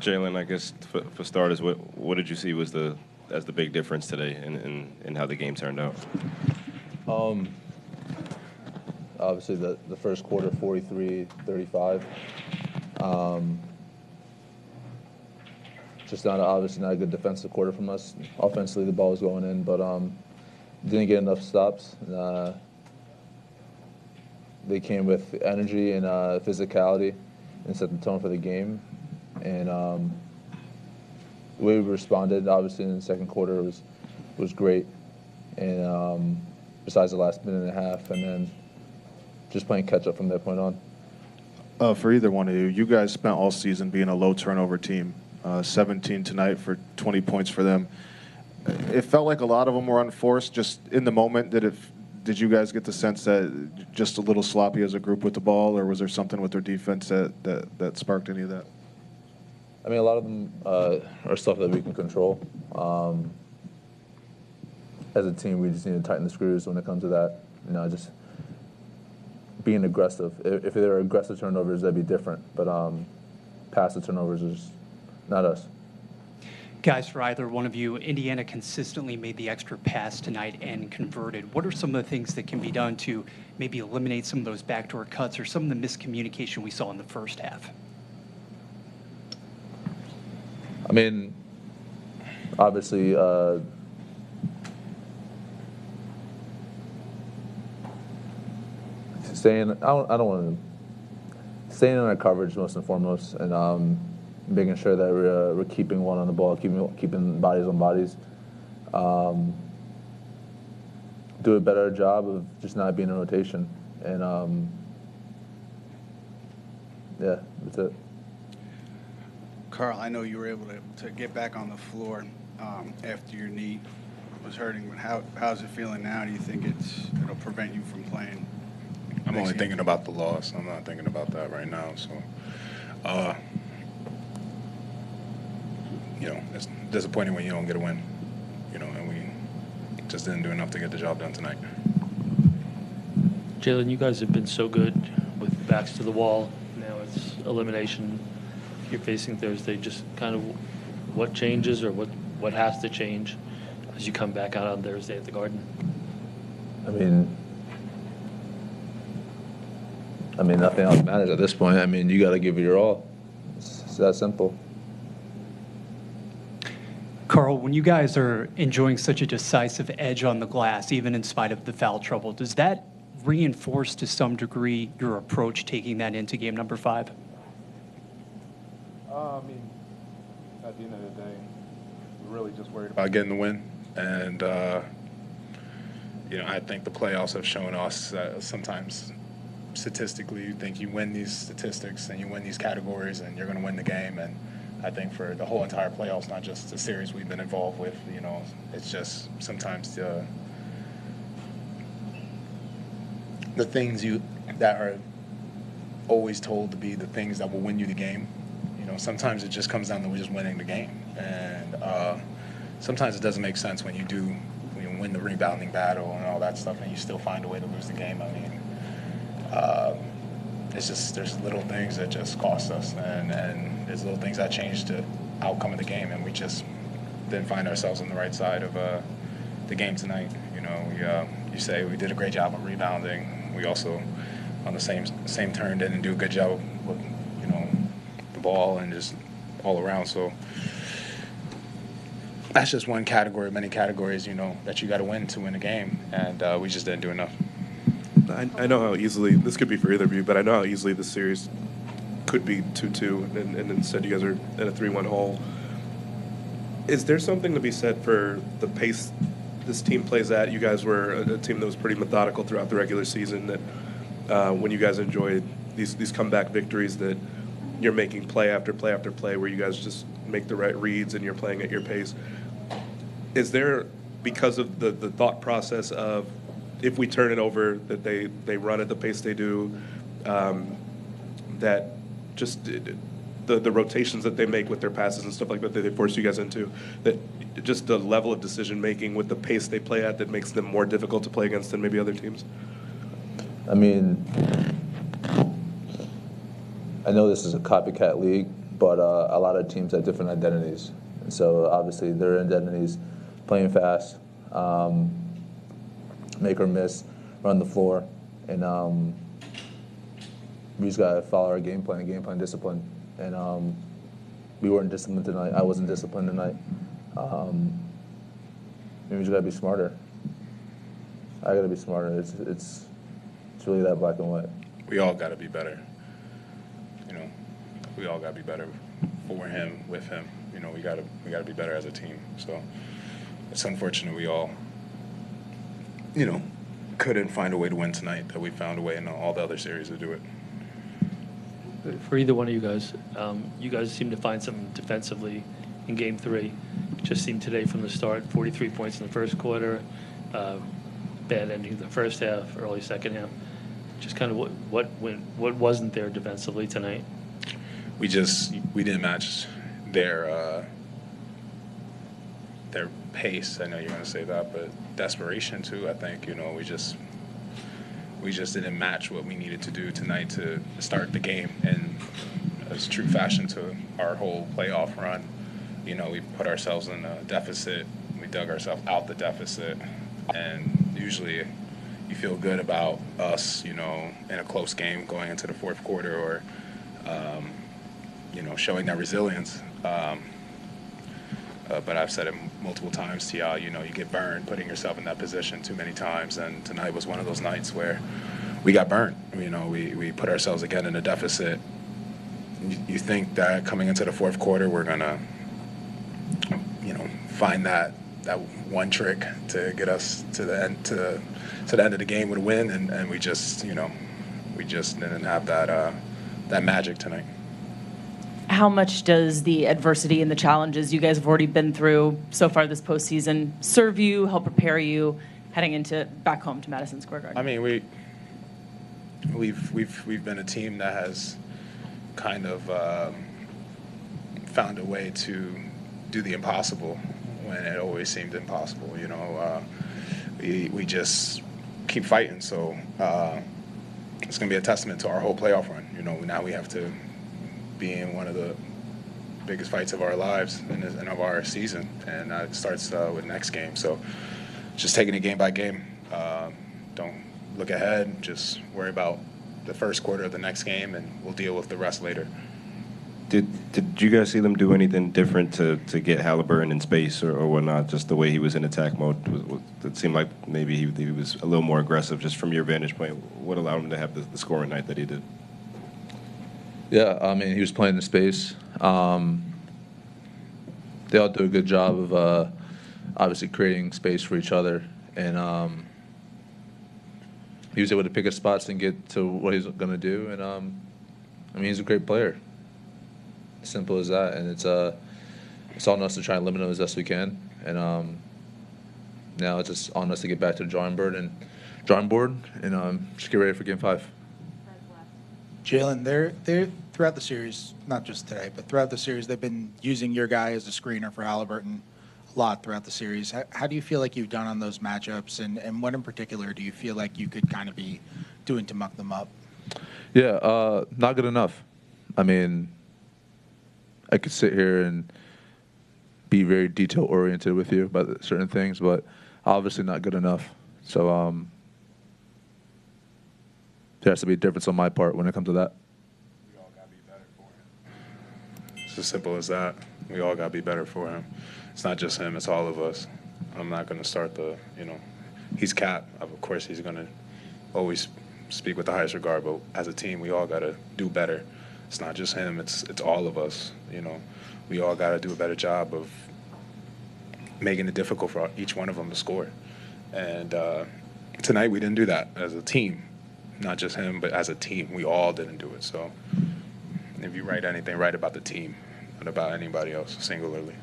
Jalen, I guess for starters, what did you see was as the big difference today in how the game turned out? Obviously, the first quarter, 43-35. Just obviously not a good defensive quarter from us. Offensively, the ball was going in, but didn't get enough stops. They came with energy and physicality and set the tone for the game. And the way we responded, obviously, in the second quarter was great. And besides the last minute and a half, and then just playing catch-up from that point on. For either one of you, you guys spent all season being a low-turnover team. 17 tonight for 20 points for them. It felt like a lot of them were unforced. Just in the moment, did you guys get the sense that just a little sloppy as a group with the ball, or was there something with their defense that sparked any of that? I mean, a lot of them are stuff that we can control. As a team, we just need to tighten the screws when it comes to that. Just being aggressive. If there are aggressive turnovers, that'd be different. But passive turnovers is not us. Guys, for either one of you, Indiana consistently made the extra pass tonight and converted. What are some of the things that can be done to maybe eliminate some of those backdoor cuts or some of the miscommunication we saw in the first half? I mean, obviously, staying in our coverage most and foremost, and making sure that we're keeping one on the ball, keeping bodies on bodies. Do a better job of just not being in rotation, and yeah, that's it. Karl, I know you were able to get back on the floor after your knee was hurting. But how's it feeling now? Do you think it'll prevent you from playing? I'm only thinking about the loss. I'm not thinking about that right now. So, it's disappointing when you don't get a win. And we just didn't do enough to get the job done tonight. Jalen, you guys have been so good with backs to the wall. Now it's elimination. You're facing Thursday. Just kind of what changes or what has to change as you come back out on Thursday at the Garden? I mean, nothing else matters at this point. I mean, you got to give it your all. It's that simple. Karl, when you guys are enjoying such a decisive edge on the glass, even in spite of the foul trouble, does that reinforce to some degree your approach taking that into game number 5? At the end of the day, we're really just worried about getting the win. And, I think the playoffs have shown us that sometimes statistically you think you win these statistics and you win these categories and you're going to win the game. And I think for the whole entire playoffs, not just the series we've been involved with, it's just sometimes the things that are always told to be the things that will win you the game. Sometimes it just comes down to just winning the game. And sometimes it doesn't make sense when you win the rebounding battle and all that stuff and you still find a way to lose the game. It's just there's little things that just cost us, and there's little things that change the outcome of the game, and we just didn't find ourselves on the right side of the game tonight. You say we did a great job of rebounding. We also, on the same turn, didn't do a good job with the ball and just all around. So that's just one category of many categories, that you got to win to win a game, and we just didn't do enough. I know how easily, this could be for either of you, but I know how easily this series could be 2-2, and instead you guys are in a 3-1 hole. Is there something to be said for the pace this team plays at? You guys were a team that was pretty methodical throughout the regular season, that when you guys enjoyed these comeback victories, that you're making play after play after play where you guys just make the right reads and you're playing at your pace. Is there, because of the thought process of if we turn it over, that they run at the pace they do, that just the rotations that they make with their passes and stuff like that they force you guys into, that just the level of decision making with the pace they play at that makes them more difficult to play against than maybe other teams? I mean, I know this is a copycat league, but a lot of teams have different identities. And so obviously their identities, playing fast, make or miss, run the floor, and we just gotta follow our game plan discipline. And we weren't disciplined tonight. I wasn't disciplined tonight. And we just gotta be smarter. I gotta be smarter. It's really that black and white. We all got to be better. You know, we all got to be better for him, with him. You know, we got to be better as a team. So it's unfortunate we all, you know, couldn't find a way to win tonight. That we found a way in all the other series to do it. For either one of you guys seem to find something defensively in Game 3. It just seemed today from the start, 43 points in the first quarter, bad ending of the first half, early second half. Just kind of what wasn't there defensively tonight? We didn't match their pace. I know you're going to say that, but desperation too. I think, you know, we just didn't match what we needed to do tonight to start the game in as true fashion to our whole playoff run. You know, we put ourselves in a deficit. We dug ourselves out the deficit, and usually you feel good about us, you know, in a close game going into the fourth quarter, or you know, showing that resilience. But I've said it multiple times to y'all, you know, you get burned putting yourself in that position too many times, and tonight was one of those nights where we got burned. You know, we put ourselves again in a deficit. You think that coming into the fourth quarter we're gonna, you know, find that one trick to get us to the end of the game with a win, and we just didn't have that magic tonight. How much does the adversity and the challenges you guys have already been through so far this postseason serve you, help prepare you heading into back home to Madison Square Garden? I mean, we've been a team that has kind of found a way to do the impossible when it always seemed impossible. You know, we just keep fighting. So it's going to be a testament to our whole playoff run. You know, now we have to be in one of the biggest fights of our lives and of our season, and it starts with next game. So just taking it game by game. Don't look ahead. Just worry about the first quarter of the next game, and we'll deal with the rest later. Did you guys see them do anything different to get Halliburton in space or whatnot? Just the way he was in attack mode, it seemed like maybe he was a little more aggressive. Just from your vantage point, what allowed him to have the scoring night that he did? Yeah, I mean, he was playing in space. They all do a good job of obviously creating space for each other, and he was able to pick his spots and get to what he's going to do. And I mean, he's a great player. Simple as that. And it's on us to try and limit him as best we can. And now it's just on us to get back to the drawing board and just get ready for Game 5. Jalen, they're throughout the series, not just today, but throughout the series, they've been using your guy as a screener for Halliburton a lot throughout the series. How do you feel like you've done on those matchups, and what in particular do you feel like you could kind of be doing to muck them up? Yeah, not good enough. I mean, I could sit here and be very detail-oriented with you about certain things, but obviously not good enough. So there has to be a difference on my part when it comes to that. We all got to be better for him. It's as simple as that. We all got to be better for him. It's not just him, it's all of us. I'm not going to start he's Cap. Of course, he's going to always speak with the highest regard, but as a team, we all got to do better. It's not just him, it's all of us. You know, we all got to do a better job of making it difficult for each one of them to score. And tonight, we didn't do that as a team. Not just him, but as a team, we all didn't do it. So if you write anything, write about the team, not about anybody else singularly.